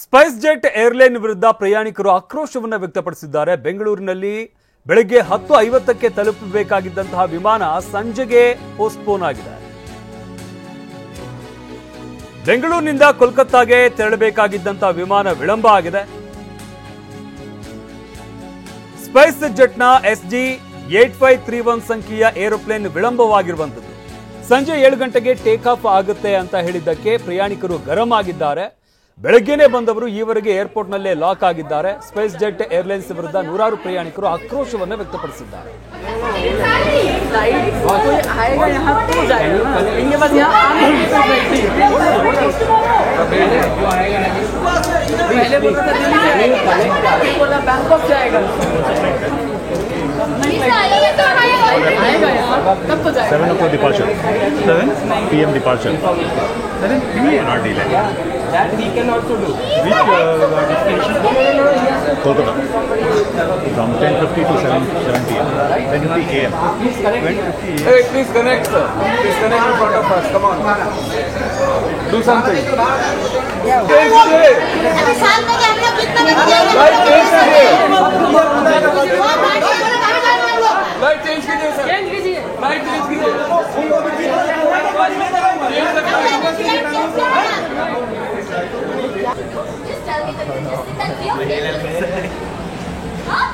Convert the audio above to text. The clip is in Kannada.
ಸ್ಪೈಸ್ ಜೆಟ್ ಏರ್ಲೈನ್ ವಿರುದ್ಧ ಪ್ರಯಾಣಿಕರು ಆಕ್ರೋಶವನ್ನು ವ್ಯಕ್ತಪಡಿಸಿದ್ದಾರೆ. ಬೆಂಗಳೂರಿನಲ್ಲಿ ಬೆಳಗ್ಗೆ 10:50ಕ್ಕೆ ತಲುಪಬೇಕಾಗಿದ್ದಂತಹ ವಿಮಾನ ಸಂಜೆಗೆ ಪೋಸ್ಟ್ಪೋನ್ ಆಗಿದೆ. ಬೆಂಗಳೂರಿನಿಂದ ಕೋಲ್ಕತ್ತಾಗೆ ತೆರಳಬೇಕಾಗಿದ್ದಂತಹ ವಿಮಾನ ವಿಳಂಬ ಆಗಿದೆ. ಸ್ಪೈಸ್ ಜೆಟ್ನ SG8531 ಸಂಖ್ಯೆಯ ಏರೋಪ್ಲೇನ್ ವಿಳಂಬವಾಗಿರುವಂತದ್ದು. ಸಂಜೆ 7 ಗಂಟೆಗೆ ಟೇಕ್ ಆಫ್ ಆಗುತ್ತೆ ಅಂತ ಹೇಳಿದ್ದಕ್ಕೆ ಪ್ರಯಾಣಿಕರು ಗರಂ ಆಗಿದ್ದಾರೆ. ಬೆಳಗ್ಗೆನೇ ಬಂದವರು ಈವರೆಗೆ ಏರ್ಪೋರ್ಟ್ನಲ್ಲೇ ಲಾಕ್ ಆಗಿದ್ದಾರೆ. ಸ್ಪೈಸ್ ಜೆಟ್ ಏರ್ಲೈನ್ಸ್ ವಿರುದ್ಧ ನೂರಾರು ಪ್ರಯಾಣಿಕರು ಆಕ್ರೋಶವನ್ನು ವ್ಯಕ್ತಪಡಿಸಿದ್ದಾರೆ. Seven o'clock departure. 7 p.m. departure. 7 p.m. Not delay. That we can also do. Which destination? Kolkata. From 10:50 to 7 p.m. 10:50 a.m. Please connect. Hey, please connect, sir. Please connect in front of us. Come on. Do something. अभी साल में क्या हम लोग कितना Light change कीजिए. Light change कीजिए, sir. Light change कीजिए. Just tell me the thing. Is that real? Huh?